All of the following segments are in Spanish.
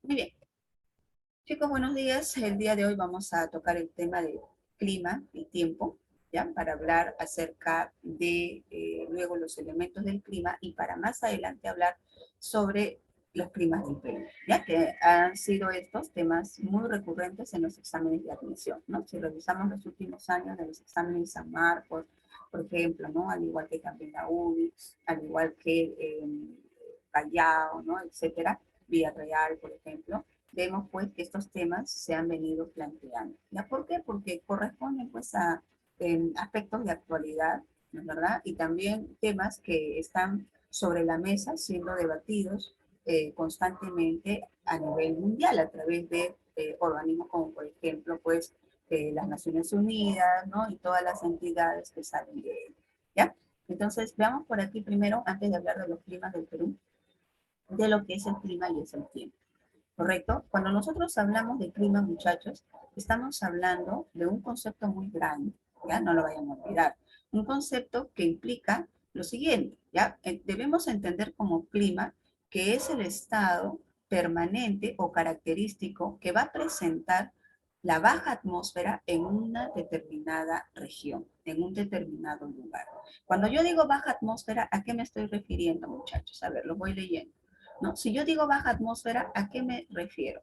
Muy bien. Chicos, buenos días. El día de hoy vamos a tocar el tema de clima y tiempo, ¿ya? Para hablar acerca de luego los elementos del clima y para más adelante hablar sobre los climas del Perú, ya que han sido estos temas muy recurrentes en los exámenes de admisión, ¿no? Si revisamos los últimos años de los exámenes de San Marcos, por ejemplo, ¿no? Al igual que también la UNI, al igual que Callao, ¿no? Etcétera, Villarreal, por ejemplo, vemos pues que estos temas se han venido planteando. ¿Ya por qué? Porque corresponden pues a aspectos de actualidad, ¿no es verdad? Y también temas que están sobre la mesa siendo debatidos constantemente a nivel mundial a través de organismos como por ejemplo pues las Naciones Unidas, ¿no? Y todas las entidades que salen de él, ¿ya? Entonces veamos por aquí primero, antes de hablar de los climas del Perú, de lo que es el clima y es el tiempo. ¿Correcto? Cuando nosotros hablamos de clima, muchachos, estamos hablando de un concepto muy grande, ¿ya? No lo vayan a olvidar. Un concepto que implica lo siguiente, ¿ya? Debemos entender como clima que es el estado permanente o característico que va a presentar la baja atmósfera en una determinada región, en un determinado lugar. Cuando yo digo baja atmósfera, ¿a qué me estoy refiriendo, muchachos? A ver, lo voy leyendo. ¿No? Si yo digo baja atmósfera, ¿a qué me refiero?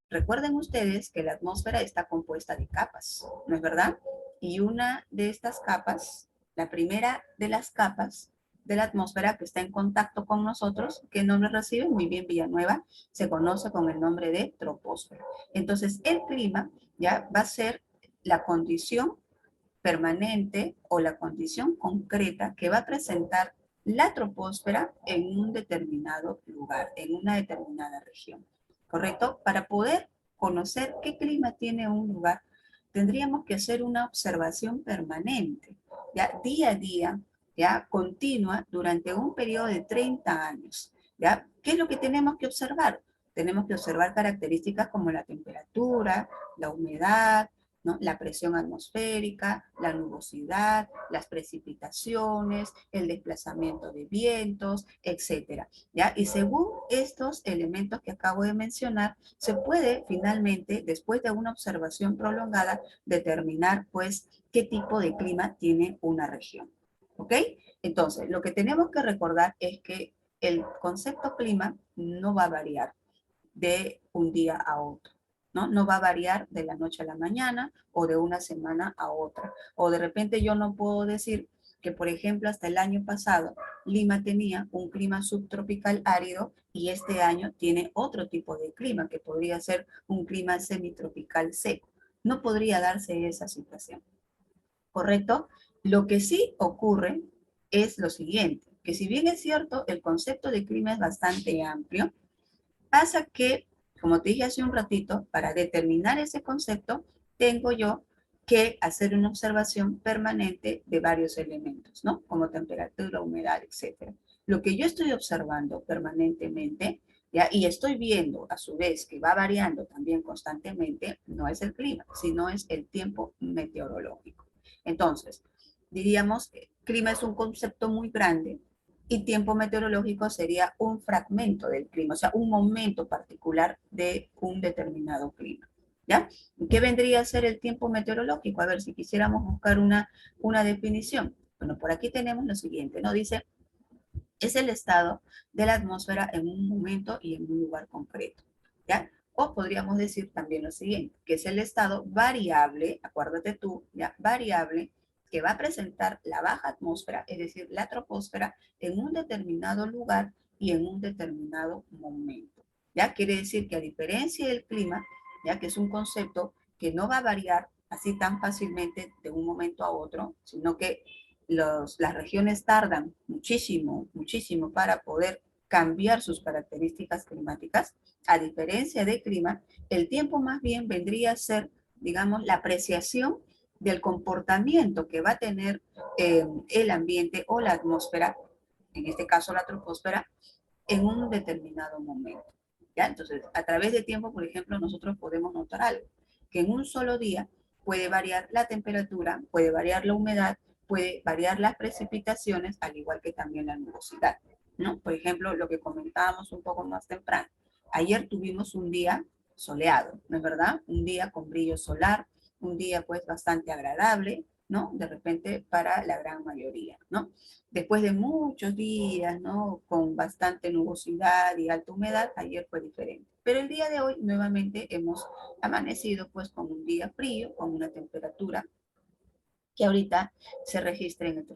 Recuerden ustedes que la atmósfera está compuesta de capas, ¿no es verdad? Y una de estas capas, la primera de las capas de la atmósfera que está en contacto con nosotros, ¿qué nombre recibe? Muy bien, Villanueva, se conoce con el nombre de troposfera. Entonces, el clima ya va a ser la condición permanente o la condición concreta que va a presentar la troposfera en un determinado lugar, en una determinada región. ¿Correcto? Para poder conocer qué clima tiene un lugar, tendríamos que hacer una observación permanente, ya día a día, ya continua, durante un periodo de 30 años. ¿Ya? ¿Qué es lo que tenemos que observar? Tenemos que observar características como la temperatura, la humedad, ¿no? La presión atmosférica, la nubosidad, las precipitaciones, el desplazamiento de vientos, etcétera, ¿ya? Y según estos elementos que acabo de mencionar, se puede finalmente, después de una observación prolongada, determinar, pues, qué tipo de clima tiene una región, ¿ok? Entonces, lo que tenemos que recordar es que el concepto clima no va a variar de un día a otro. ¿No? No va a variar de la noche a la mañana o de una semana a otra. O de repente yo no puedo decir que, por ejemplo, hasta el año pasado Lima tenía un clima subtropical árido y este año tiene otro tipo de clima, que podría ser un clima semitropical seco. No podría darse esa situación, ¿correcto? Lo que sí ocurre es lo siguiente, que si bien es cierto, el concepto de clima es bastante amplio, pasa que, como te dije hace un ratito, para determinar ese concepto, tengo yo que hacer una observación permanente de varios elementos, ¿no? Como temperatura, humedad, etcétera. Lo que yo estoy observando permanentemente, ¿ya? Y estoy viendo a su vez que va variando también constantemente, no es el clima, sino es el tiempo meteorológico. Entonces, diríamos que clima es un concepto muy grande, y tiempo meteorológico sería un fragmento del clima, o sea, un momento particular de un determinado clima. ¿Ya? ¿Qué vendría a ser el tiempo meteorológico? A ver, si quisiéramos buscar una definición. Bueno, por aquí tenemos lo siguiente, ¿no? Dice, es el estado de la atmósfera en un momento y en un lugar concreto. ¿Ya? O podríamos decir también lo siguiente, que es el estado variable, acuérdate tú, ya, variable, que va a presentar la baja atmósfera, es decir, la troposfera, en un determinado lugar y en un determinado momento. ¿Ya? Quiere decir que a diferencia del clima, ya que es un concepto que no va a variar así tan fácilmente de un momento a otro, sino que las regiones tardan muchísimo, muchísimo para poder cambiar sus características climáticas. A diferencia del clima, el tiempo más bien vendría a ser, digamos, la apreciación del comportamiento que va a tener el ambiente o la atmósfera, en este caso la troposfera, en un determinado momento. ¿Ya? Entonces, a través de tiempo, por ejemplo, nosotros podemos notar algo, que en un solo día puede variar la temperatura, puede variar la humedad, puede variar las precipitaciones, al igual que también la nubosidad, ¿no? Por ejemplo, lo que comentábamos un poco más temprano. Ayer tuvimos un día soleado, ¿no es verdad? Un día con brillo solar, un día pues bastante agradable, ¿no? De repente para la gran mayoría, ¿no? Después de muchos días, ¿no? Con bastante nubosidad y alta humedad, ayer fue diferente. Pero el día de hoy nuevamente hemos amanecido pues con un día frío, con una temperatura que ahorita se registra en el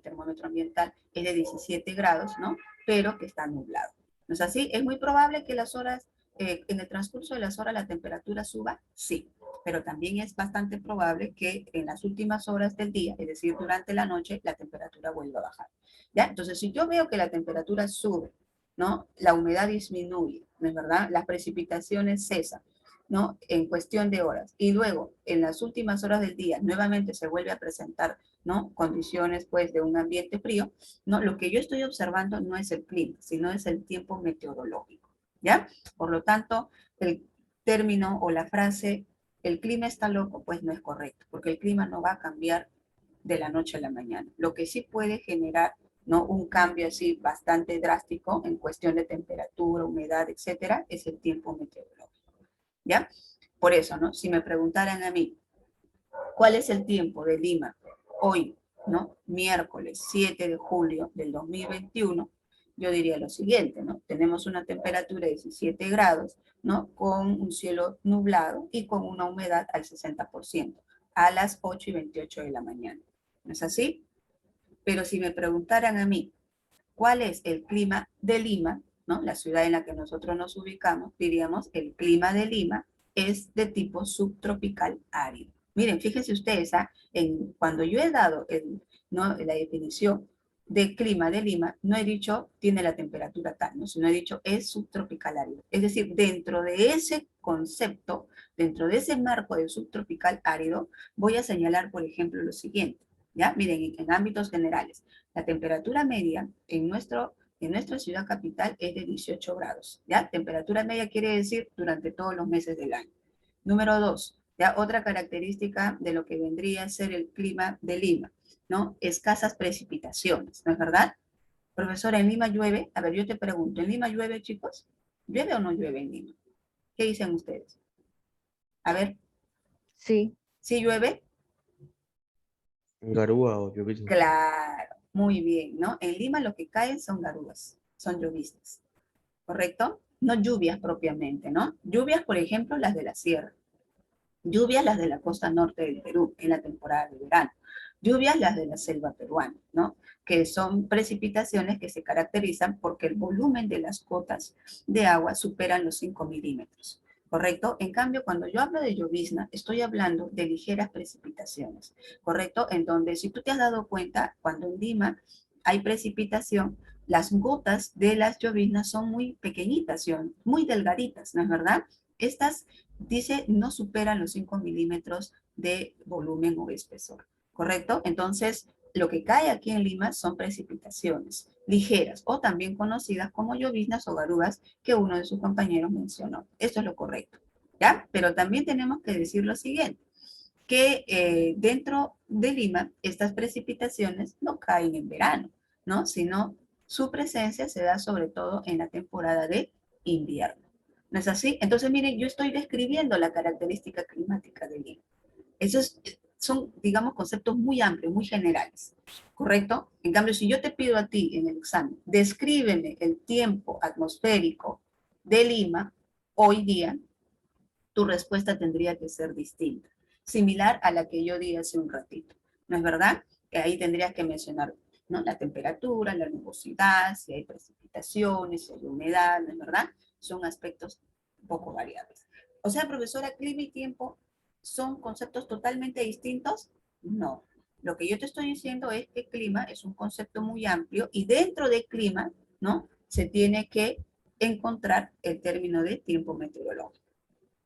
termómetro ambiental es de 17 grados, ¿no? Pero que está nublado. ¿No es así? ¿Es muy probable que las horas, en el transcurso de las horas la temperatura suba? Sí, pero también es bastante probable que en las últimas horas del día, es decir, durante la noche, la temperatura vuelva a bajar. ¿Ya? Entonces, si yo veo que la temperatura sube, ¿no? La humedad disminuye, ¿no es verdad? Las precipitaciones cesan, ¿no? En cuestión de horas. Y luego, en las últimas horas del día, nuevamente se vuelve a presentar, ¿no? Condiciones, pues, de un ambiente frío, ¿no? Lo que yo estoy observando no es el clima, sino es el tiempo meteorológico, ¿ya? Por lo tanto, el término o la frase, el clima está loco, pues no es correcto, porque el clima no va a cambiar de la noche a la mañana. Lo que sí puede generar, ¿no? Un cambio así bastante drástico en cuestión de temperatura, humedad, etcétera, es el tiempo meteorológico. ¿Ya? Por eso, ¿no? Si me preguntaran a mí, ¿cuál es el tiempo de Lima hoy, ¿no? Miércoles 7 de julio del 2021, yo diría lo siguiente, ¿no? Tenemos una temperatura de 17 grados, ¿no? Con un cielo nublado y con una humedad al 60% a las 8:28 de la mañana. ¿No es así? Pero si me preguntaran a mí, ¿cuál es el clima de Lima? ¿No? La ciudad en la que nosotros nos ubicamos, diríamos, el clima de Lima es de tipo subtropical árido. Miren, fíjense ustedes, ¿ah? Cuando yo he dado ¿no? la definición de clima de Lima, no he dicho tiene la temperatura tal, ¿no? Sino he dicho es subtropical árido. Es decir, dentro de ese concepto, dentro de ese marco de subtropical árido, voy a señalar, por ejemplo, lo siguiente. ¿Ya? Miren, en ámbitos generales, la temperatura media en nuestra ciudad capital es de 18 grados, ¿ya? Temperatura media quiere decir durante todos los meses del año. Número dos, ya otra característica de lo que vendría a ser el clima de Lima, ¿no? Escasas precipitaciones, ¿no es verdad? Profesora, ¿en Lima llueve? A ver, yo te pregunto, ¿en Lima llueve, chicos? ¿Llueve o no llueve en Lima? ¿Qué dicen ustedes? A ver, Sí, ¿sí llueve? Garúa o llovizna. Claro, muy bien, ¿no? En Lima lo que caen son garúas, son lloviznas. ¿Correcto? No lluvias propiamente, ¿no? Lluvias, por ejemplo, las de la sierra. Lluvias las de la costa norte del Perú en la temporada de verano. Lluvias las de la selva peruana, ¿no? Que son precipitaciones que se caracterizan porque el volumen de las cotas de agua superan los 5 milímetros. ¿Correcto? En cambio, cuando yo hablo de llovizna, estoy hablando de ligeras precipitaciones, ¿correcto? En donde, si tú te has dado cuenta, cuando en Lima hay precipitación, las gotas de las lloviznas son muy pequeñitas, muy delgaditas, ¿no es verdad? Estas, dice, no superan los 5 milímetros de volumen o espesor, ¿correcto? Entonces, lo que cae aquí en Lima son precipitaciones ligeras o también conocidas como lloviznas o garúas que uno de sus compañeros mencionó. Esto es lo correcto, ¿ya? Pero también tenemos que decir lo siguiente, que dentro de Lima estas precipitaciones no caen en verano, ¿no? Sino su presencia se da sobre todo en la temporada de invierno. ¿No es así? Entonces, miren, yo estoy describiendo la característica climática de Lima. Esos son, digamos, conceptos muy amplios, muy generales, ¿correcto? En cambio, si yo te pido a ti en el examen, descríbeme el tiempo atmosférico de Lima hoy día, tu respuesta tendría que ser distinta, similar a la que yo di hace un ratito. ¿No es verdad? Que ahí tendrías que mencionar, ¿no? La temperatura, la nubosidad, si hay precipitaciones, si hay humedad, ¿no es verdad? Son aspectos poco variables. O sea, profesora, clima y tiempo son conceptos totalmente distintos. No. Lo que yo te estoy diciendo es que clima es un concepto muy amplio y dentro de clima, ¿no? Se tiene que encontrar el término de tiempo meteorológico.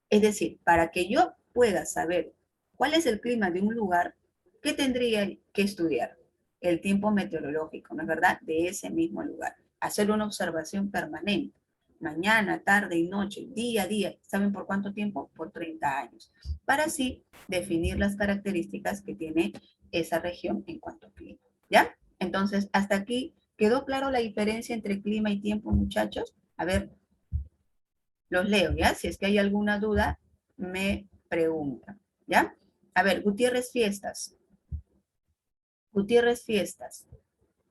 Es decir, para que yo pueda saber cuál es el clima de un lugar, ¿qué tendría que estudiar? El tiempo meteorológico, ¿no es verdad? De ese mismo lugar. Hacer una observación permanente. Mañana, tarde y noche, día a día. ¿Saben por cuánto tiempo? Por 30 años. Para así definir las características que tiene esa región en cuanto a clima. ¿Ya? Entonces, hasta aquí, ¿quedó claro la diferencia entre clima y tiempo, muchachos? A ver, Los leo, ¿ya? Si es que hay alguna duda, me preguntan, ¿ya? A ver, Gutiérrez Fiestas. Gutiérrez Fiestas.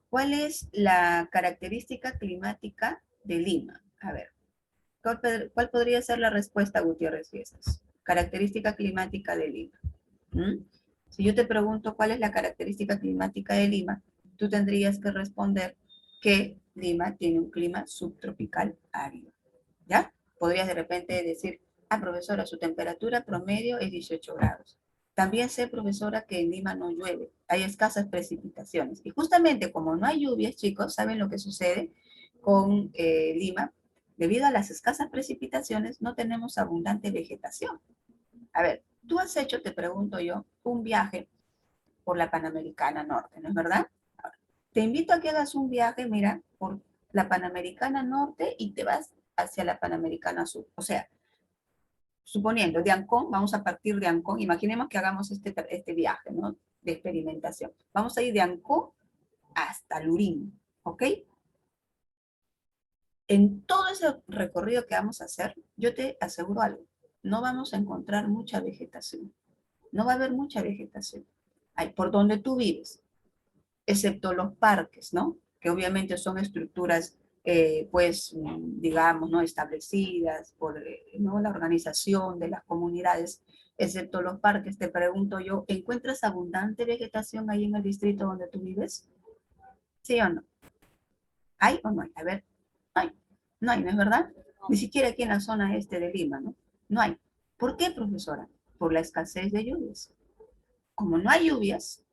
¿Cuál es la característica climática de Lima? A ver, ¿cuál podría ser la respuesta, Gutiérrez Fiestas? Característica climática de Lima. ¿Mm? Si yo te pregunto cuál es la característica climática de Lima, tú tendrías que responder que Lima tiene un clima subtropical árido. ¿Ya? Podrías de repente decir, ah, profesora, su temperatura promedio es 18 grados. También sé, profesora, que en Lima no llueve, hay escasas precipitaciones. Y justamente como no hay lluvias, chicos, ¿saben lo que sucede con Lima? Debido a las escasas precipitaciones, no tenemos abundante vegetación. A ver, tú has hecho, te pregunto yo, un viaje por la Panamericana Norte, ¿no es verdad? Te invito a que hagas un viaje, mira, por la Panamericana Norte y te vas hacia la Panamericana Sur. O sea, suponiendo, de Ancón, vamos a partir de Ancón, imaginemos que hagamos este viaje, ¿no? De experimentación. Vamos a ir de Ancón hasta Lurín, ¿ok? En todo ese recorrido que vamos a hacer, yo te aseguro algo, no vamos a encontrar mucha vegetación, no va a haber mucha vegetación. Hay por donde tú vives, excepto los parques, ¿no? Que obviamente son estructuras, pues, digamos, ¿no? Establecidas por ¿no? la organización de las comunidades, excepto los parques. Te pregunto yo, ¿encuentras abundante vegetación ahí en el distrito donde tú vives? ¿Sí o no? ¿Hay o no hay? A ver, no hay. No hay, ¿no es verdad? Ni siquiera aquí en la zona este de Lima, ¿no? No hay. ¿Por qué, profesora? Por la escasez de lluvias. Como no hay lluvias,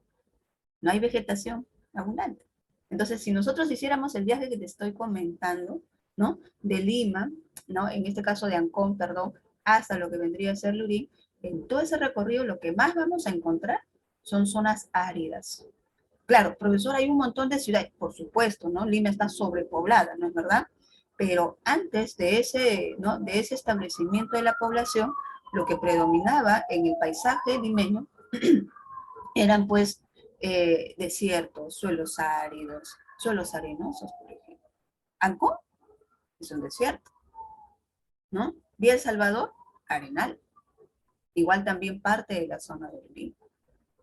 no hay vegetación abundante. Entonces, si nosotros hiciéramos el viaje que te estoy comentando, ¿no? De Lima, ¿no? En este caso de Ancón, perdón, hasta lo que vendría a ser Lurín, en todo ese recorrido lo que más vamos a encontrar son zonas áridas. Claro, profesor, hay un montón de ciudades, por supuesto, ¿no? Lima está sobrepoblada, ¿no es verdad? Pero antes de ese, ¿no? De ese establecimiento de la población, lo que predominaba en el paisaje limeño eran pues desiertos, suelos áridos, suelos arenosos, por ejemplo. Ancón es un desierto, ¿no? Vía El Salvador, arenal. Igual también parte de la zona del Lima,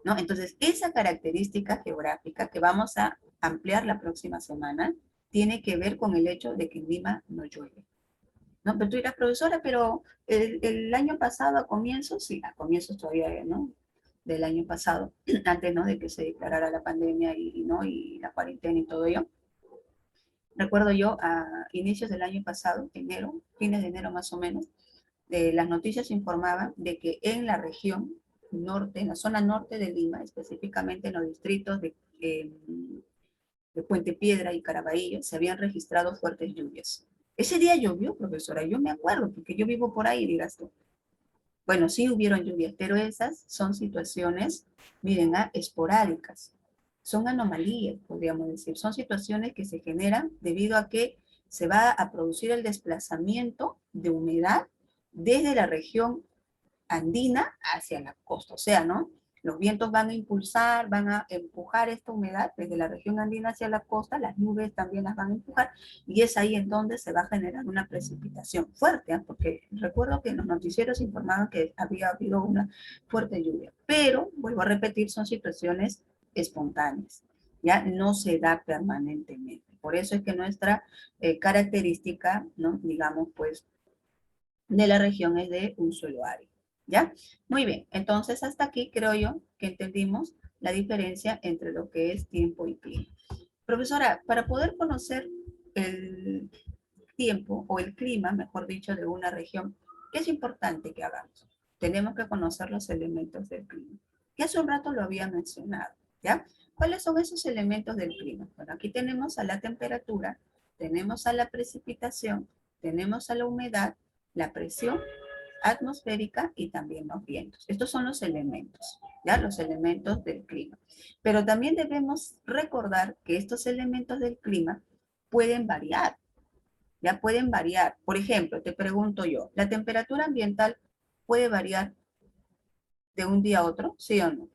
¿no? Entonces, esa característica geográfica que vamos a ampliar la próxima semana tiene que ver con el hecho de que en Lima no llueve. ¿No? Pero tú dirás, profesora, pero el año pasado a comienzos, sí, a comienzos todavía, ¿no? Del año pasado, antes, ¿no? De que se declarara la pandemia y, ¿no? Y la cuarentena y todo ello. Recuerdo yo a inicios del año pasado, enero, fines de enero más o menos, las noticias informaban de que en la región norte, en la zona norte de Lima, específicamente en los distritos de Puente Piedra y Caraballo, se habían registrado fuertes lluvias. Ese día llovió, profesora, yo me acuerdo, porque yo vivo por ahí, digas tú. Bueno, sí hubieron lluvias, pero esas son situaciones, miren, esporádicas. Son anomalías, podríamos decir. Son situaciones que se generan debido a que se va a producir el desplazamiento de humedad desde la región andina hacia la costa. O sea, ¿no? Los vientos van a impulsar, van a empujar esta humedad desde la región andina hacia la costa, las nubes también las van a empujar, y es ahí en donde se va a generar una precipitación fuerte, ¿eh? Porque recuerdo que en los noticieros informaban que había habido una fuerte lluvia, pero, vuelvo a repetir, son situaciones espontáneas, ya no se da permanentemente. Por eso es que nuestra característica, ¿no? Digamos, pues, de la región es de un suelo árido. ¿Ya? Muy bien, entonces hasta aquí creo yo que entendimos la diferencia entre lo que es tiempo y clima. Profesora, para poder conocer el tiempo o el clima, mejor dicho, de una región, ¿qué es importante que hagamos? Tenemos que conocer los elementos del clima, que hace un rato lo había mencionado, ¿ya? ¿Cuáles son esos elementos del clima? Bueno, aquí tenemos a la temperatura, tenemos a la precipitación, tenemos a la humedad, la presión atmosférica y también los vientos. Estos son los elementos, ¿ya? Los elementos del clima. Pero también debemos recordar que estos elementos del clima pueden variar, ya pueden variar. Por ejemplo, te pregunto yo, ¿la temperatura ambiental puede variar de un día a otro? ¿Sí o no?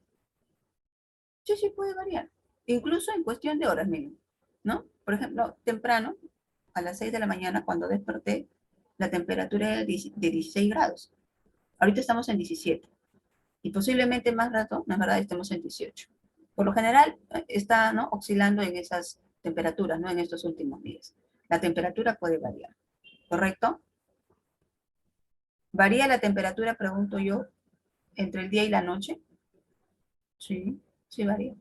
Sí, sí puede variar. Incluso en cuestión de horas, miren, ¿no? Por ejemplo, temprano, a las 6 de la mañana, cuando desperté, la temperatura era de 16 grados. Ahorita estamos en 17. Y posiblemente más rato, más verdad, estemos en 18. Por lo general, está, ¿no?, oscilando en esas temperaturas, ¿no?, en estos últimos días. La temperatura puede variar, ¿correcto? ¿Varía la temperatura, pregunto yo, entre el día y la noche? Sí, sí varía.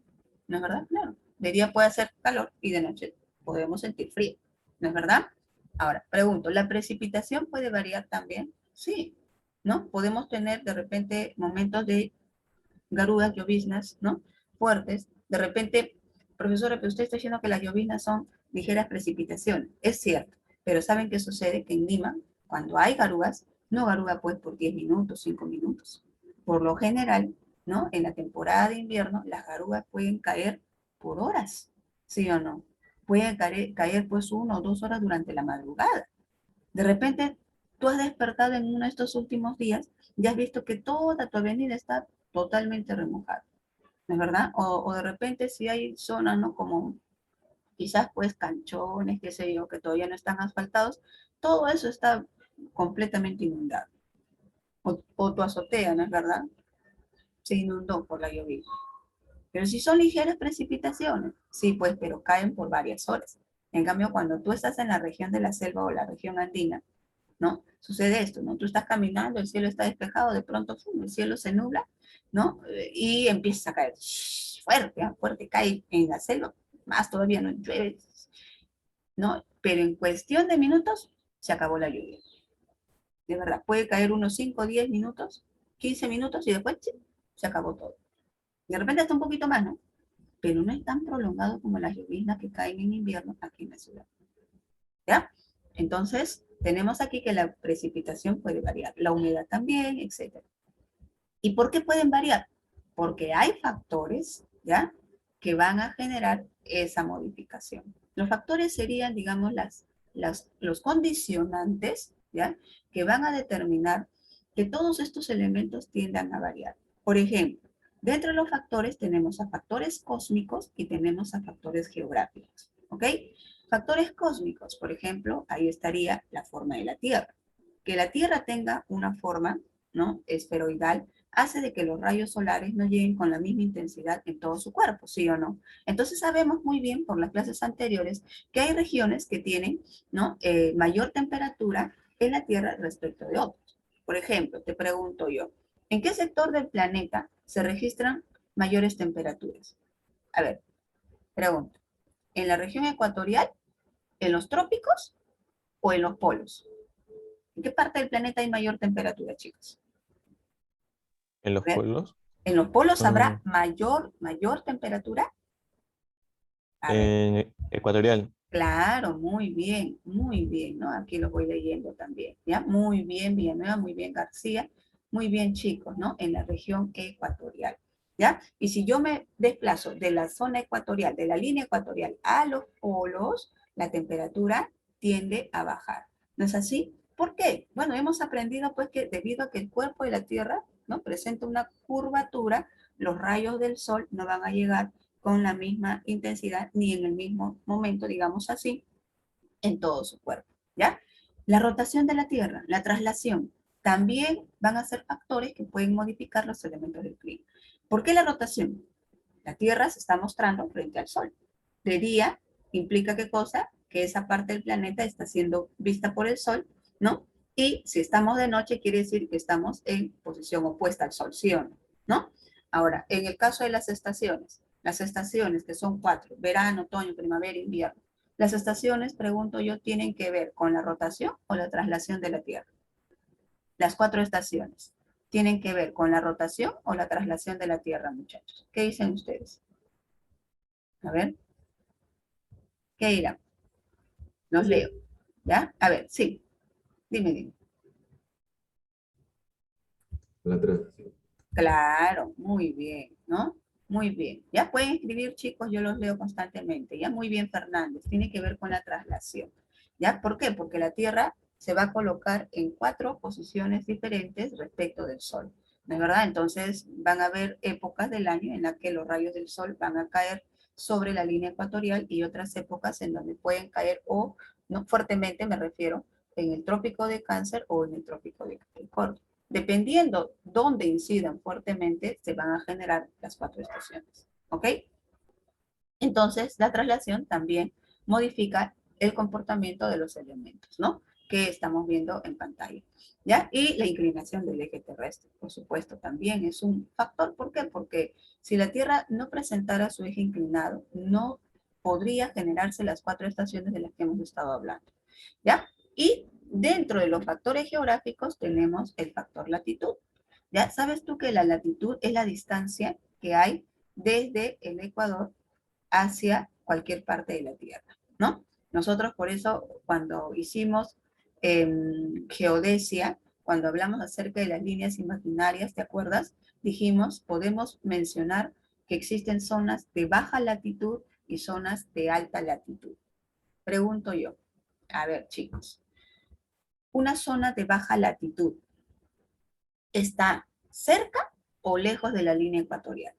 ¿No es verdad? Claro. De día puede hacer calor y de noche podemos sentir frío. ¿No es verdad? Ahora, pregunto, ¿la precipitación puede variar también? Sí, ¿no? Podemos tener de repente momentos de garudas, lloviznas, ¿no?, fuertes. De repente, profesora, pero usted está diciendo que las lloviznas son ligeras precipitaciones. Es cierto, pero ¿saben qué sucede? Que en Lima, cuando hay garudas, no garuda pues por 10 minutos, 5 minutos. Por lo general, ¿no?, en la temporada de invierno, las garudas pueden caer por horas, ¿sí o no? Pueden caer pues 1 o 2 horas durante la madrugada. De repente, tú has despertado en uno de estos últimos días y has visto que toda tu avenida está totalmente remojada, ¿no es verdad? O de repente si hay zonas, ¿no?, como quizás pues canchones, qué sé yo, que todavía no están asfaltados, todo eso está completamente inundado. O tu azotea, ¿no es verdad? Se inundó por la lluvia. Pero si son ligeras precipitaciones, sí, pues, pero caen por varias horas. En cambio, cuando tú estás en la región de la selva o la región andina, ¿no? Sucede esto, ¿no? Tú estás caminando, el cielo está despejado, de pronto ¡fum!, el cielo se nubla, ¿no? Y empieza a caer fuerte, fuerte, cae en la selva, más todavía no llueve, ¿no? Pero en cuestión de minutos se acabó la lluvia. De verdad, puede caer unos 5, 10 minutos, 15 minutos y después se acabó todo. De repente hasta un poquito más, ¿no? Pero no es tan prolongado como las lloviznas que caen en invierno aquí en la ciudad. ¿Ya? Entonces, tenemos aquí que la precipitación puede variar, la humedad también, etc. ¿Y por qué pueden variar? Porque hay factores, ¿ya?, que van a generar esa modificación. Los factores serían, digamos, los condicionantes, ¿ya?, que van a determinar que todos estos elementos tiendan a variar. Por ejemplo, dentro de los factores tenemos a factores cósmicos y tenemos a factores geográficos, ¿ok? Factores cósmicos, por ejemplo, ahí estaría la forma de la Tierra. Que la Tierra tenga una forma, ¿no?, esferoidal, hace de que los rayos solares no lleguen con la misma intensidad en todo su cuerpo, ¿sí o no? Entonces sabemos muy bien por las clases anteriores que hay regiones que tienen, ¿no?, mayor temperatura en la Tierra respecto de otros. Por ejemplo, te pregunto yo, ¿en qué sector del planeta se registran mayores temperaturas? A ver, pregunto, ¿en la región ecuatorial, en los trópicos o en los polos? ¿En qué parte del planeta hay mayor temperatura, chicos? ¿En A los ver, pueblos? ¿en los polos habrá Son mayor temperatura? A ver, ecuatorial. claro, muy bien, ¿no? Aquí lo voy leyendo también, ¿ya? Muy bien, Villanueva, muy bien, García, muy bien, chicos, ¿no? En la región ecuatorial, ¿ya? Y si yo me desplazo de la zona ecuatorial, de la línea ecuatorial a los polos, la temperatura tiende a bajar. ¿No es así? ¿Por qué? Bueno, hemos aprendido pues que debido a que el cuerpo de la Tierra, ¿no?, presenta una curvatura, los rayos del sol no van a llegar con la misma intensidad ni en el mismo momento, digamos así, en todo su cuerpo, ¿ya? La rotación de la Tierra, la traslación, también van a ser factores que pueden modificar los elementos del clima. ¿Por qué la rotación? La Tierra se está mostrando frente al Sol. De día implica qué cosa? Que esa parte del planeta está siendo vista por el Sol, ¿no? Y si estamos de noche, quiere decir que estamos en posición opuesta al Sol, ¿sí o no? ¿No? Ahora, en el caso de las estaciones que son 4, verano, otoño, primavera, invierno, las estaciones, pregunto yo, ¿tienen que ver con la rotación o la traslación de la Tierra? Las 4 estaciones. ¿Tienen que ver con la rotación o la traslación de la Tierra, muchachos? ¿Qué dicen ustedes? A ver, ¿qué dirán? Los leo, ¿ya? A ver, sí, dime. La transición. Claro, muy bien, ¿no? Muy bien. Ya pueden escribir, chicos, yo los leo constantemente. Ya muy bien, Fernández. Tiene que ver con la traslación. ¿Ya? ¿Por qué? Porque la Tierra se va a colocar en 4 posiciones diferentes respecto del Sol. ¿No es verdad? Entonces van a haber épocas del año en las que los rayos del Sol van a caer sobre la línea ecuatorial y otras épocas en donde pueden caer o, no fuertemente me refiero, en el trópico de Cáncer o en el trópico de Capricornio. Dependiendo dónde incidan fuertemente, se van a generar las 4 estaciones. ¿Ok? Entonces, la traslación también modifica el comportamiento de los elementos, ¿no? Que estamos viendo en pantalla, ¿ya? Y la inclinación del eje terrestre, por supuesto, también es un factor. ¿Por qué? Porque si la Tierra no presentara su eje inclinado, no podría generarse las 4 estaciones de las que hemos estado hablando, ¿ya? Y dentro de los factores geográficos tenemos el factor latitud, ¿ya? ¿Sabes tú que la latitud es la distancia que hay desde el Ecuador hacia cualquier parte de la Tierra, ¿no? Nosotros por eso cuando hicimos geodesia, cuando hablamos acerca de las líneas imaginarias, ¿te acuerdas? Dijimos, podemos mencionar que existen zonas de baja latitud y zonas de alta latitud. Pregunto yo, a ver chicos, ¿una zona de baja latitud está cerca o lejos de la línea ecuatorial?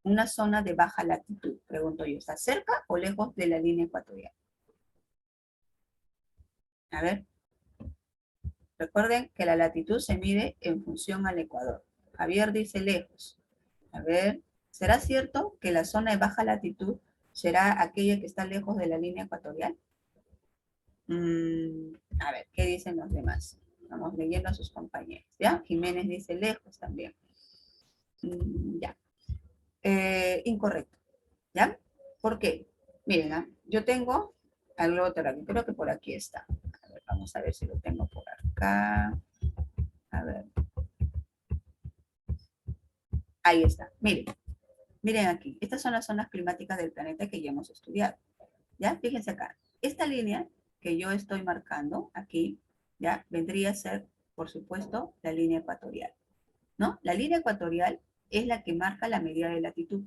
Una zona de baja latitud, pregunto yo, ¿está cerca o lejos de la línea ecuatorial? A ver, recuerden que la latitud se mide en función al ecuador. Javier dice lejos. A ver, ¿será cierto que la zona de baja latitud será aquella que está lejos de la línea ecuatorial? A ver, ¿qué dicen los demás? Vamos leyendo a sus compañeros, ¿ya? Jiménez dice lejos también. Ya. Incorrecto, ¿ya? ¿Por qué? Miren, yo tengo algo terráqueo, creo que por aquí está. A ver, vamos a ver si lo tengo por acá. A ver. Ahí está. Miren aquí. Estas son las zonas climáticas del planeta que ya hemos estudiado. ¿Ya? Fíjense acá. Esta línea que yo estoy marcando aquí, ¿ya? Vendría a ser, por supuesto, la línea ecuatorial, ¿no? La línea ecuatorial es la que marca la medida de latitud,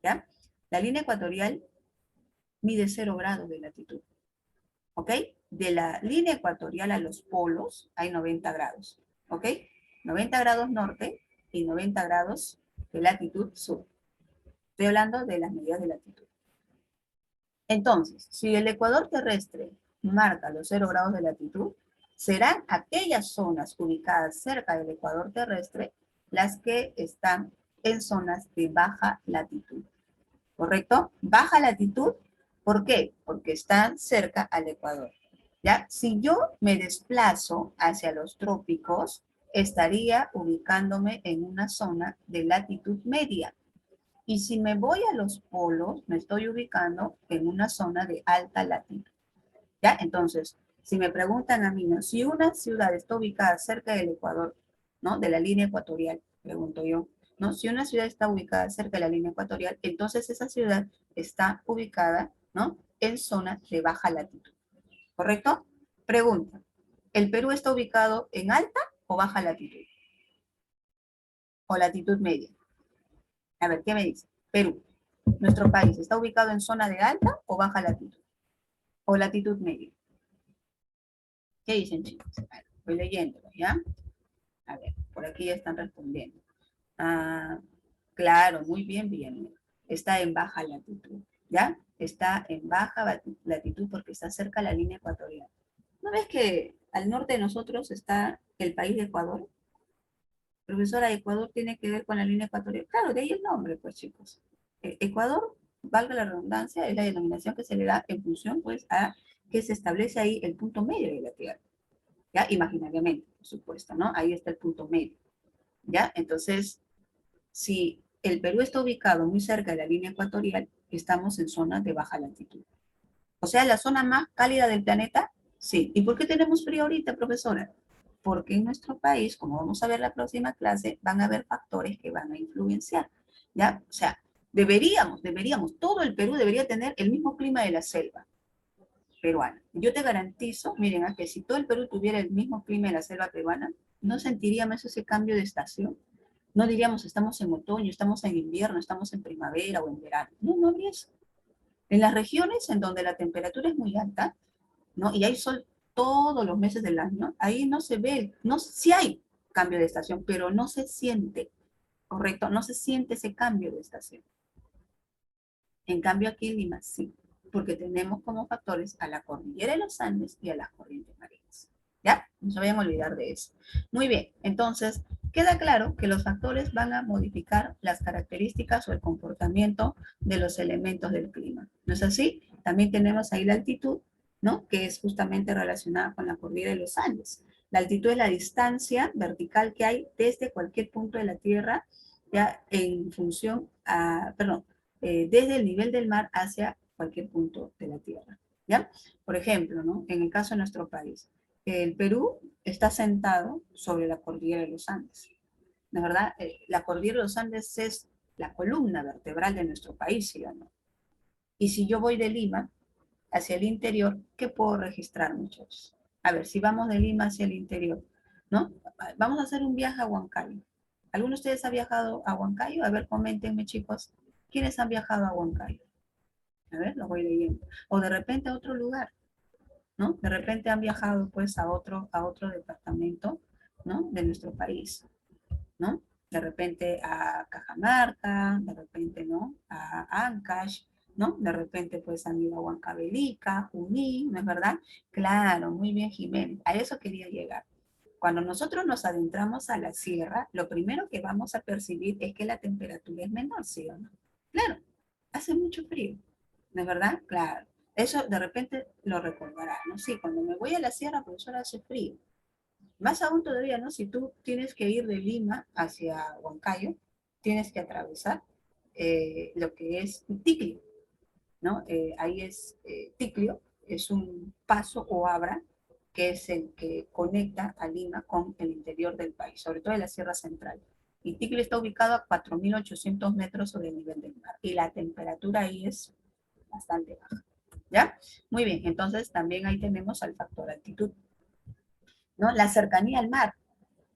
¿ya? La línea ecuatorial mide 0 grados de latitud, ¿ok? De la línea ecuatorial a los polos hay 90 grados, ¿ok? 90 grados norte y 90 grados de latitud sur. Estoy hablando de las medidas de latitud. Entonces, si el ecuador terrestre marca los 0 grados de latitud, serán aquellas zonas ubicadas cerca del ecuador terrestre las que están en zonas de baja latitud. ¿Correcto? Baja latitud, ¿por qué? Porque están cerca al ecuador. ¿Ya? Si yo me desplazo hacia los trópicos, estaría ubicándome en una zona de latitud media. Y si me voy a los polos, me estoy ubicando en una zona de alta latitud. ¿Ya? Entonces, si me preguntan a mí, ¿no? Si una ciudad está ubicada cerca del Ecuador, ¿no? De la línea ecuatorial, pregunto yo, ¿no? Si una ciudad está ubicada cerca de la línea ecuatorial, entonces esa ciudad está ubicada, ¿no? En zona de baja latitud. ¿Correcto? Pregunta, ¿el Perú está ubicado en alta o baja latitud? ¿O latitud media? A ver, ¿qué me dice? Perú, nuestro país, ¿está ubicado en zona de alta o baja latitud? ¿O latitud media? ¿Qué dicen, chicos? A ver, voy leyéndolo, ¿ya? A ver, por aquí ya están respondiendo. Ah, claro, muy bien, bien. Está en baja latitud, ¿ya? Está en baja latitud porque está cerca de la línea ecuatorial. ¿No ves que al norte de nosotros está el país de Ecuador? Profesora, Ecuador tiene que ver con la línea ecuatorial. Claro, de ahí el nombre, pues, chicos. Ecuador, valga la redundancia, es la denominación que se le da en función, pues, a que se establece ahí el punto medio de la Tierra. ¿Ya? Imaginariamente, por supuesto, ¿no? Ahí está el punto medio, ¿ya? Entonces, si el Perú está ubicado muy cerca de la línea ecuatorial, estamos en zona de baja latitud. O sea, la zona más cálida del planeta, sí. ¿Y por qué tenemos frío ahorita, profesora? Porque en nuestro país, como vamos a ver la próxima clase, van a haber factores que van a influenciar, ¿ya? O sea, deberíamos, todo el Perú debería tener el mismo clima de la selva peruana. Yo te garantizo, miren, a que si todo el Perú tuviera el mismo clima de la selva peruana, no sentiríamos ese cambio de estación. No diríamos estamos en otoño, estamos en invierno, estamos en primavera o en verano. No, no habría eso. En las regiones en donde la temperatura es muy alta, ¿no? Y hay sol todos los meses del año, ahí no se ve, no, sí hay cambio de estación, pero no se siente, ¿correcto? No se siente ese cambio de estación. En cambio aquí en Lima sí. porque tenemos como factores a la cordillera de los Andes y a las corrientes marinas. ¿Ya? No se vayan a olvidar de eso. Muy bien, entonces queda claro que los factores van a modificar las características o el comportamiento de los elementos del clima. ¿No es así? También tenemos ahí la altitud, ¿no? Que es justamente relacionada con la cordillera de los Andes. La altitud es la distancia vertical que hay desde cualquier punto de la Tierra, ya en función a, perdón, desde el nivel del mar hacia cualquier punto de la Tierra, ¿ya? Por ejemplo, ¿no? En el caso de nuestro país, el Perú está sentado sobre la cordillera de los Andes. ¿No es verdad? La cordillera de los Andes es la columna vertebral de nuestro país, ¿sí o no? Y si yo voy de Lima hacia el interior, ¿qué puedo registrar, muchachos? A ver, si vamos de Lima hacia el interior, ¿no? Vamos a hacer un viaje a Huancayo. ¿Alguno de ustedes ha viajado a Huancayo? A ver, coméntenme, chicos. ¿Quiénes han viajado a Huancayo? A ver, lo voy leyendo. O de repente a otro lugar, ¿no? De repente han viajado pues a otro departamento, ¿no? De nuestro país, ¿no? De repente a Cajamarca, de repente, ¿no? A Ancash, ¿no? De repente pues han ido a Huancavelica, Junín, ¿no es verdad? Claro, muy bien, Jiménez. A eso quería llegar. Cuando nosotros nos adentramos a la sierra, lo primero que vamos a percibir es que la temperatura es menor, ¿sí o no? Claro, hace mucho frío, ¿no es verdad? Claro. Eso de repente lo recordará, ¿no? Sí, cuando me voy a la sierra, profesor, hace frío. Más aún todavía, ¿no? Si tú tienes que ir de Lima hacia Huancayo, tienes que atravesar lo que es Ticlio, ¿no? Ahí es Ticlio, es un paso o abra que es el que conecta a Lima con el interior del país, sobre todo en la Sierra Central. Y Ticlio está ubicado a 4.800 metros sobre el nivel del mar y la temperatura ahí es bastante baja, ¿ya? Muy bien, entonces también ahí tenemos al factor altitud, ¿no? La cercanía al mar.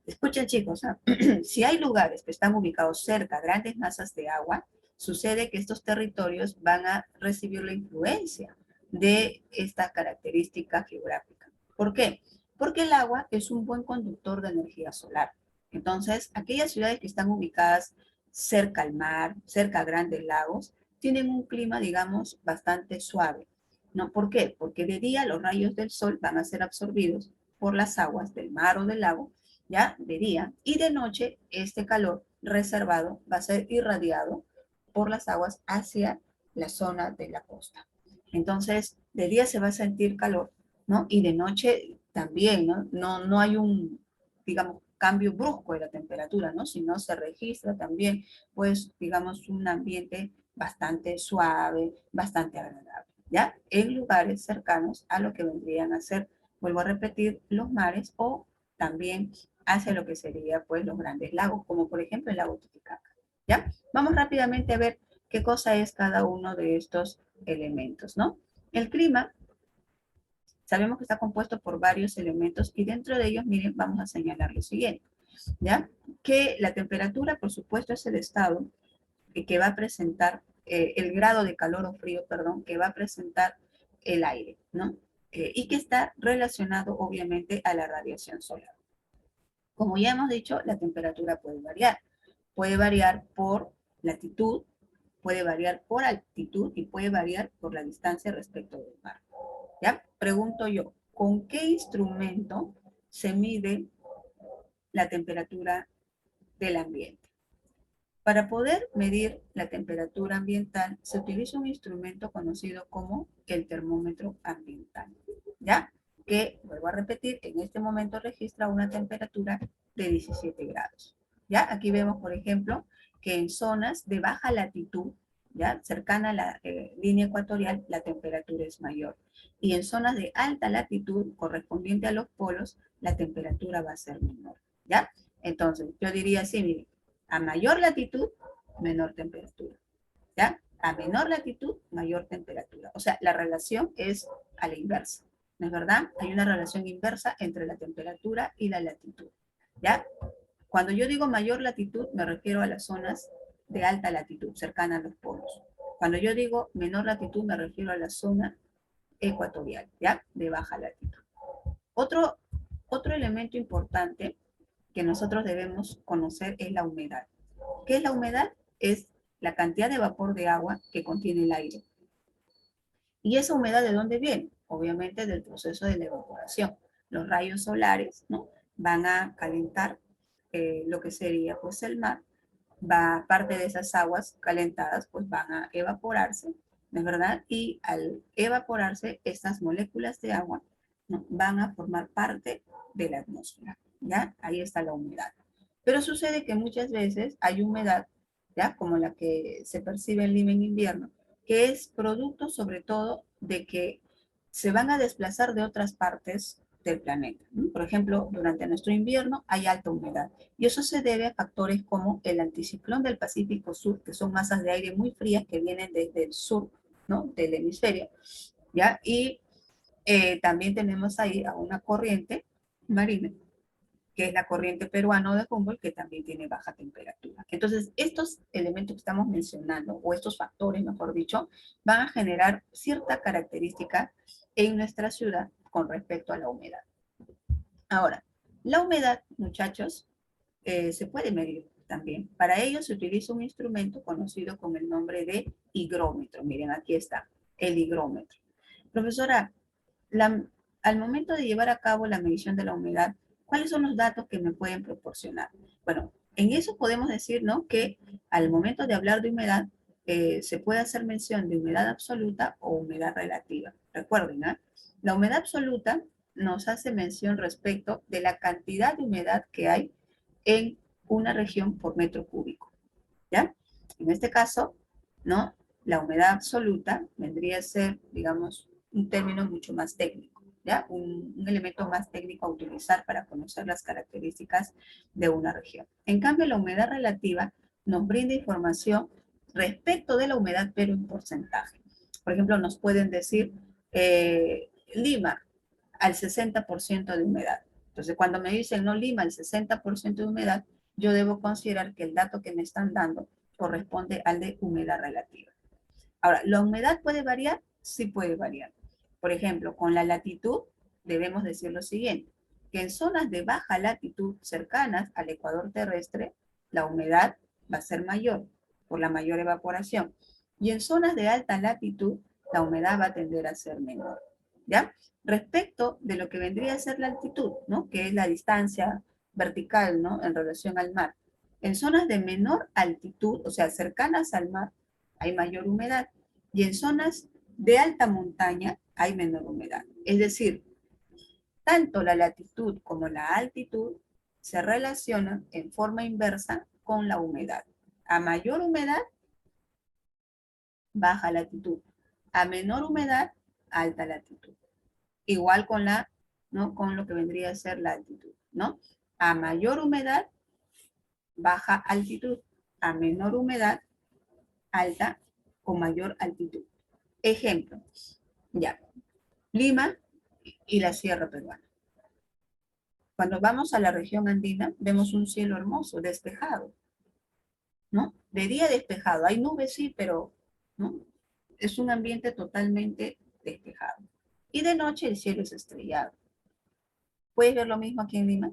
Escuchen, chicos, ¿no? Si hay lugares que están ubicados cerca a grandes masas de agua, sucede que estos territorios van a recibir la influencia de esta característica geográfica. ¿Por qué? Porque el agua es un buen conductor de energía solar. Entonces, aquellas ciudades que están ubicadas cerca al mar, cerca a grandes lagos, tienen un clima, digamos, bastante suave. ¿No? ¿Por qué? Porque de día los rayos del sol van a ser absorbidos por las aguas del mar o del lago, ¿ya? De día, y de noche este calor reservado va a ser irradiado por las aguas hacia la zona de la costa. Entonces, de día se va a sentir calor, ¿no? Y de noche también, ¿no? No hay un, digamos, cambio brusco de la temperatura, ¿no? Sino se registra también, pues, digamos, un ambiente bastante suave, bastante agradable, ¿ya? En lugares cercanos a lo que vendrían a ser, vuelvo a repetir, los mares o también hacia lo que sería pues los grandes lagos, como por ejemplo el lago Titicaca. ¿Ya? Vamos rápidamente a ver qué cosa es cada uno de estos elementos, ¿no? El clima, sabemos que está compuesto por varios elementos y dentro de ellos, miren, vamos a señalar lo siguiente, ¿ya? Que la temperatura, por supuesto, es el estado que va a presentar, el grado de calor o frío, perdón, que va a presentar el aire, ¿no? Y que está relacionado, obviamente, a la radiación solar. Como ya hemos dicho, la temperatura puede variar. Puede variar por latitud, puede variar por altitud y puede variar por la distancia respecto del mar. ¿Ya? Pregunto yo, ¿con qué instrumento se mide la temperatura del ambiente? Para poder medir la temperatura ambiental, se utiliza un instrumento conocido como el termómetro ambiental, ¿ya? Que, vuelvo a repetir, en este momento registra una temperatura de 17 grados, ¿ya? Aquí vemos, por ejemplo, que en zonas de baja latitud, ¿ya? Cercana a la línea ecuatorial, la temperatura es mayor. Y en zonas de alta latitud, correspondiente a los polos, la temperatura va a ser menor, ¿ya? Entonces, yo diría así, miren, a mayor latitud, menor temperatura, ¿ya? A menor latitud, mayor temperatura. O sea, la relación es a la inversa, ¿no es verdad? Hay una relación inversa entre la temperatura y la latitud, ¿ya? Cuando yo digo mayor latitud, me refiero a las zonas de alta latitud, cercana a los polos. Cuando yo digo menor latitud, me refiero a la zona ecuatorial, ¿ya? De baja latitud. Otro elemento importante que nosotros debemos conocer es la humedad. ¿Qué es la humedad? Es la cantidad de vapor de agua que contiene el aire. ¿Y esa humedad de dónde viene? Obviamente del proceso de la evaporación. Los rayos solares, ¿no? Van a calentar lo que sería pues el mar. Parte de esas aguas calentadas pues van a evaporarse, ¿no es verdad? Y al evaporarse, estas moléculas de agua, ¿no?, van a formar parte de la atmósfera, ¿ya? Ahí está la humedad. Pero sucede que muchas veces hay humedad, ¿ya?, como la que se percibe en Lima en invierno, que es producto sobre todo de que se van a desplazar de otras partes del planeta, ¿no? Por ejemplo, durante nuestro invierno hay alta humedad y eso se debe a factores como el anticiclón del Pacífico Sur, que son masas de aire muy frías que vienen desde el sur, ¿no?, del hemisferio, ¿ya? Y también tenemos ahí a una corriente marina, que es la corriente peruano de Humboldt, que también tiene baja temperatura. Entonces, estos elementos que estamos mencionando, o estos factores, mejor dicho, van a generar cierta característica en nuestra ciudad con respecto a la humedad. Ahora, la humedad, muchachos, se puede medir también. Para ello se utiliza un instrumento conocido con el nombre de higrómetro. Miren, aquí está, el higrómetro. Profesora, al momento de llevar a cabo la medición de la humedad, ¿cuáles son los datos que me pueden proporcionar? Bueno, en eso podemos decir, ¿no?, que al momento de hablar de humedad, se puede hacer mención de humedad absoluta o humedad relativa. Recuerden, ¿eh? La humedad absoluta nos hace mención respecto de la cantidad de humedad que hay en una región por metro cúbico, ¿ya? En este caso, ¿no?, la humedad absoluta vendría a ser, digamos, un término mucho más técnico, ¿ya? Un elemento más técnico a utilizar para conocer las características de una región. En cambio, la humedad relativa nos brinda información respecto de la humedad, pero en porcentaje. Por ejemplo, nos pueden decir Lima al 60% de humedad. Entonces, cuando me dicen, no, Lima al 60% de humedad, yo debo considerar que el dato que me están dando corresponde al de humedad relativa. Ahora, ¿la humedad puede variar? Sí puede variar. Por ejemplo, con la latitud debemos decir lo siguiente, que en zonas de baja latitud cercanas al ecuador terrestre, la humedad va a ser mayor por la mayor evaporación. Y en zonas de alta latitud, la humedad va a tender a ser menor, ¿ya? Respecto de lo que vendría a ser la altitud, ¿no?, que es la distancia vertical, ¿no?, en relación al mar. En zonas de menor altitud, o sea, cercanas al mar, hay mayor humedad. Y en zonas de alta montaña hay menor humedad. Es decir, tanto la latitud como la altitud se relacionan en forma inversa con la humedad. A mayor humedad, baja latitud. A menor humedad, alta latitud. Igual con ¿no?, con lo que vendría a ser la altitud, ¿no? A mayor humedad, baja altitud. A menor humedad, alta o mayor altitud. Ejemplo, ya, Lima y la Sierra Peruana. Cuando vamos a la región andina, vemos un cielo hermoso, despejado, ¿no? De día despejado, hay nubes sí, pero, ¿no?, es un ambiente totalmente despejado. Y de noche el cielo es estrellado. ¿Puedes ver lo mismo aquí en Lima?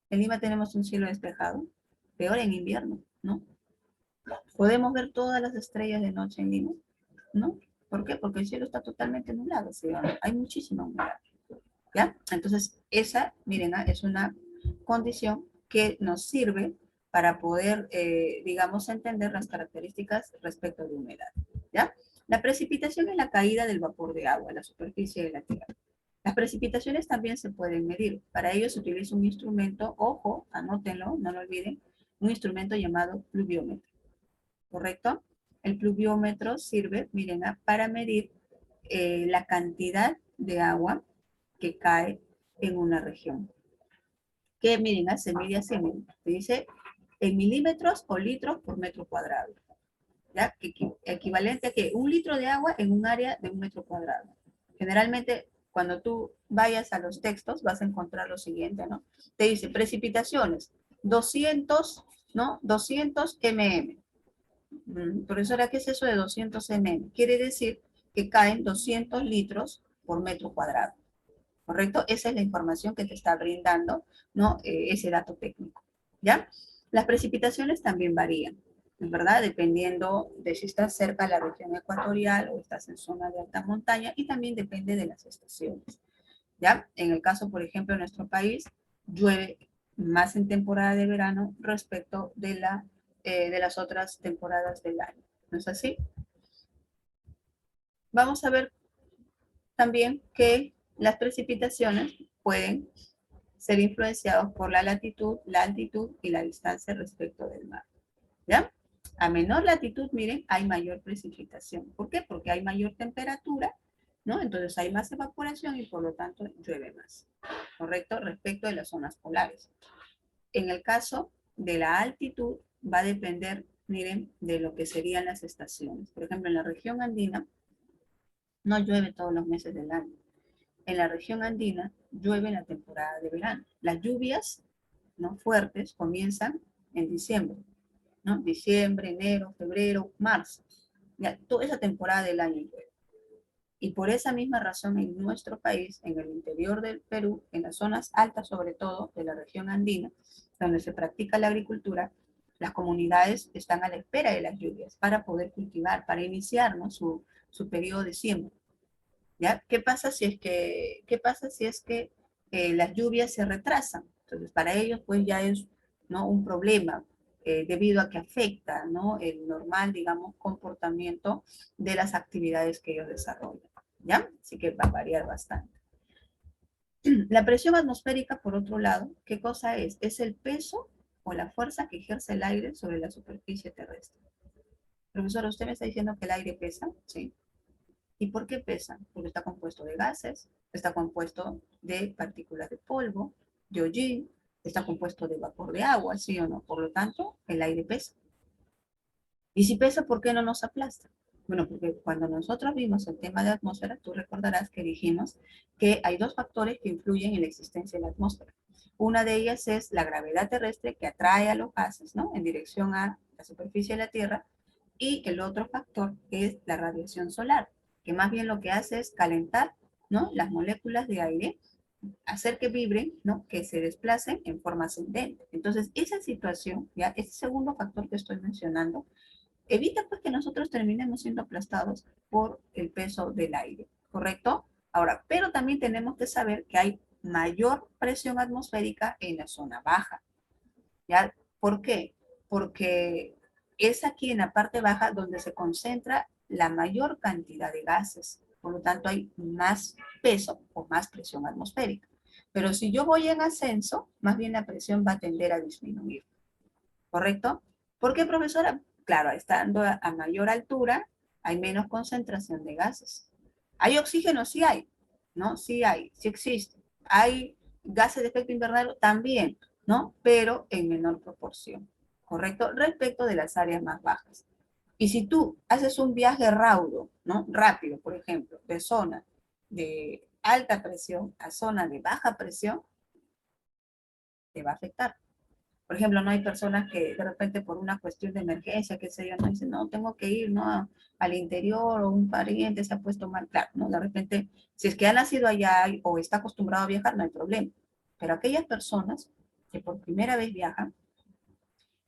En Lima tenemos un cielo despejado, peor en invierno, ¿no? ¿Podemos ver todas las estrellas de noche en Lima? ¿No? ¿Por qué? Porque el cielo está totalmente nublado, ¿sí? Hay muchísima humedad, ¿ya? Entonces, esa, miren, es una condición que nos sirve para poder, digamos, entender las características respecto de humedad, ¿ya? La precipitación es la caída del vapor de agua a la superficie de la Tierra. Las precipitaciones también se pueden medir. Para ello se utiliza un instrumento, ojo, anótenlo, no lo olviden, un instrumento llamado pluviómetro, ¿correcto? El pluviómetro sirve, miren, para medir la cantidad de agua que cae en una región. Que, miren, se mide así, miren, se dice en milímetros o litros por metro cuadrado, ¿ya? Equivalente a que 1 litro de agua en un área de 1 metro cuadrado. Generalmente, cuando tú vayas a los textos, vas a encontrar lo siguiente, ¿no? Te dice precipitaciones, 200, ¿no? 200 mm. Profesora, ¿qué es eso de 200 mm? Quiere decir que caen 200 litros por metro cuadrado, ¿correcto? Esa es la información que te está brindando, ¿no? Ese dato técnico, ¿ya? Las precipitaciones también varían. ¿es verdad? Dependiendo de si estás cerca de la región ecuatorial o estás en zona de alta montaña, y también depende de las estaciones, ¿ya? En el caso, por ejemplo, de nuestro país, llueve más en temporada de verano respecto de las otras temporadas del año, ¿no es así? Vamos a ver también que las precipitaciones pueden ser influenciados por la latitud, la altitud y la distancia respecto del mar, ¿ya? A menor latitud, miren, hay mayor precipitación. ¿Por qué? Porque hay mayor temperatura, ¿no? Entonces hay más evaporación y por lo tanto llueve más, ¿correcto? Respecto de las zonas polares. En el caso de la altitud, va a depender, miren, de lo que serían las estaciones. Por ejemplo, en la región andina no llueve todos los meses del año. En la región andina llueve en la temporada de verano. Las lluvias, ¿no?, fuertes comienzan en diciembre, ¿no? Diciembre, enero, febrero, marzo. Ya, toda esa temporada del año llueve. Y por esa misma razón en nuestro país, en el interior del Perú, en las zonas altas sobre todo de la región andina, donde se practica la agricultura, las comunidades están a la espera de las lluvias para poder cultivar, para iniciar, ¿no?, su periodo de siembra. ¿Ya? ¿Qué pasa si es que las lluvias se retrasan? Entonces, para ellos, pues ya es, ¿no?, un problema debido a que afecta, ¿no?, el normal, digamos, comportamiento de las actividades que ellos desarrollan, ¿ya? Así que va a variar bastante. La presión atmosférica, por otro lado, ¿qué cosa es? Es el peso o la fuerza que ejerce el aire sobre la superficie terrestre. Profesor, ¿usted me está diciendo que el aire pesa? Sí. ¿Y por qué pesa? Porque está compuesto de gases, está compuesto de partículas de polvo, de hollín, está compuesto de vapor de agua, ¿sí o no? Por lo tanto, el aire pesa. Y si pesa, ¿por qué no nos aplasta? Bueno, porque cuando nosotros vimos el tema de atmósfera, tú recordarás que dijimos que hay dos factores que influyen en la existencia de la atmósfera. Una de ellas es la gravedad terrestre que atrae a los gases, ¿no?, en dirección a la superficie de la Tierra, y el otro factor es la radiación solar, que más bien lo que hace es calentar, ¿no?, las moléculas de aire, hacer que vibren, ¿no?, que se desplacen en forma ascendente. Entonces, esa situación, ya, ese segundo factor que estoy mencionando, evita pues que nosotros terminemos siendo aplastados por el peso del aire, ¿correcto? Ahora, pero también tenemos que saber que hay mayor presión atmosférica en la zona baja, ¿ya? ¿Por qué? Porque es aquí en la parte baja donde se concentra la mayor cantidad de gases. Por lo tanto, hay más peso o más presión atmosférica. Pero si yo voy en ascenso, más bien la presión va a tender a disminuir. ¿Correcto? ¿Por qué, profesora? Claro, estando a mayor altura, hay menos concentración de gases. ¿Hay oxígeno? Sí hay, ¿no? Sí hay, sí existe. ¿Hay gases de efecto invernadero? También, ¿no? Pero en menor proporción, ¿correcto? Respecto de las áreas más bajas. Y si tú haces un viaje raudo, ¿no?, rápido, por ejemplo, de zona de alta presión a zona de baja presión, te va a afectar. Por ejemplo, no hay personas que de repente por una cuestión de emergencia, qué sé yo, no dicen, no, tengo que ir, ¿no?, al interior, o un pariente se ha puesto mal. Claro, ¿no? De repente, si es que ha nacido allá o está acostumbrado a viajar, no hay problema. Pero aquellas personas que por primera vez viajan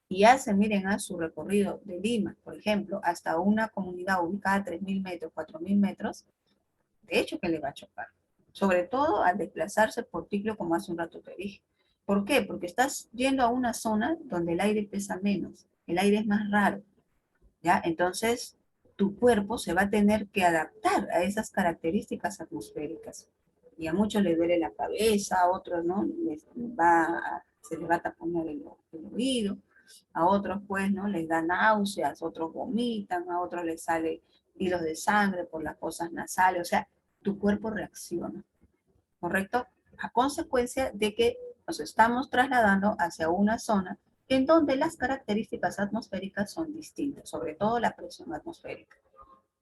y hacen, miren, a su recorrido de Lima, por ejemplo, hasta una comunidad ubicada a 3.000 metros, 4.000 metros, de hecho que le va a chocar. Sobre todo al desplazarse por ciclo, como hace un rato te dije. ¿Por qué? Porque estás yendo a una zona donde el aire pesa menos, el aire es más raro, ¿ya? Entonces, tu cuerpo se va a tener que adaptar a esas características atmosféricas. Y a muchos les duele la cabeza, a otros, ¿no?, se les va a taponar el oído, a otros, pues, ¿no?, les da náuseas, otros vomitan, a otros les sale hilos de sangre por las fosas nasales. O sea, tu cuerpo reacciona, ¿correcto? A consecuencia de que nos estamos trasladando hacia una zona en donde las características atmosféricas son distintas, sobre todo la presión atmosférica.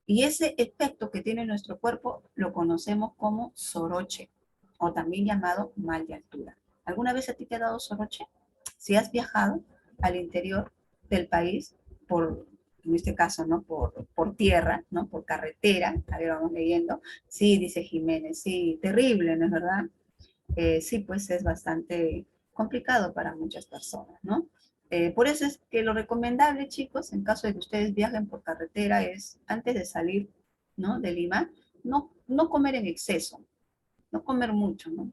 Y ese efecto que tiene nuestro cuerpo lo conocemos como soroche, o también llamado mal de altura. ¿Alguna vez a ti te ha dado soroche? Si has viajado al interior del país, en este caso, ¿no?, por tierra, ¿no?, por carretera, a ver, vamos leyendo. Sí, dice Jiménez, sí, terrible, ¿no es verdad? Sí, pues es bastante complicado para muchas personas, ¿no? Por eso es que lo recomendable, chicos, en caso de que ustedes viajen por carretera, es antes de salir, ¿no?, de Lima, no comer en exceso, no comer mucho, ¿no?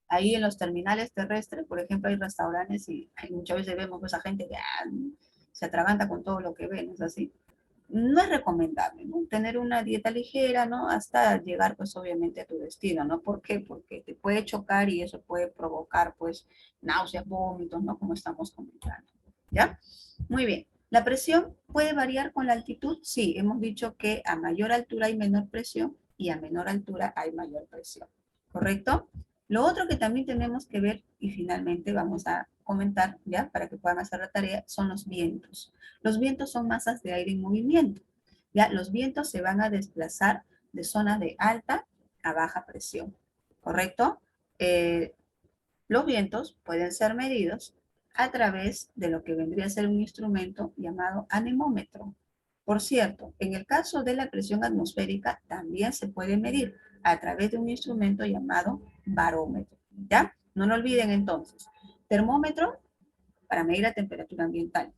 Ahí en los terminales terrestres, por ejemplo, hay restaurantes y muchas veces vemos pues, a gente que se atraganta con todo lo que ve, ¿no es así? No es recomendable, ¿no? Tener una dieta ligera, ¿no? Hasta llegar, pues, obviamente a tu destino, ¿no? ¿Por qué? Porque te puede chocar y eso puede provocar, pues, náuseas, vómitos, ¿no? Como estamos comentando, ¿ya? Muy bien. ¿La presión puede variar con la altitud? Sí, hemos dicho que a mayor altura hay menor presión y a menor altura hay mayor presión, ¿correcto? Lo otro que también tenemos que ver, y finalmente vamos a comentar, ¿ya? Para que puedan hacer la tarea, son los vientos. Los vientos son masas de aire en movimiento. ¿Ya? Los vientos se van a desplazar de zonas de alta a baja presión, ¿correcto? Los vientos pueden ser medidos a través de lo que vendría a ser un instrumento llamado anemómetro. Por cierto, en el caso de la presión atmosférica también se puede medir a través de un instrumento llamado barómetro, ¿ya? No lo olviden entonces. Termómetro para medir la temperatura ambiental,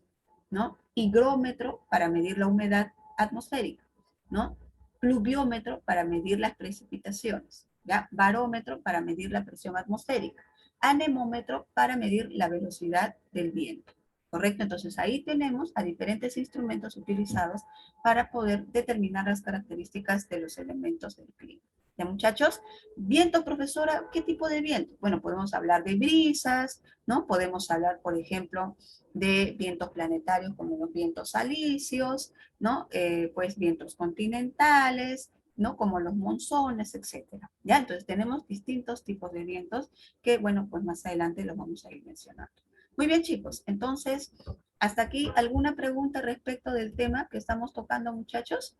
¿no? Higrómetro para medir la humedad atmosférica, ¿no? Pluviómetro para medir las precipitaciones, ¿ya? Barómetro para medir la presión atmosférica. Anemómetro para medir la velocidad del viento, ¿correcto? Entonces ahí tenemos a diferentes instrumentos utilizados para poder determinar las características de los elementos del clima. ¿Ya, muchachos? Viento, profesora, ¿qué tipo de viento? Bueno, podemos hablar de brisas, ¿no? Podemos hablar, por ejemplo, de vientos planetarios como los vientos alisios, ¿no? Pues vientos continentales, ¿no? Como los monzones, etcétera. ¿Ya? Entonces tenemos distintos tipos de vientos que, bueno, pues más adelante los vamos a ir mencionando. Muy bien, chicos. Entonces, hasta aquí, ¿alguna pregunta respecto del tema que estamos tocando, muchachos?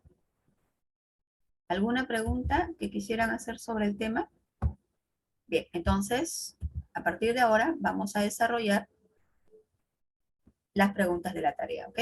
¿Alguna pregunta que quisieran hacer sobre el tema? Bien, entonces, a partir de ahora vamos a desarrollar las preguntas de la tarea, ¿ok?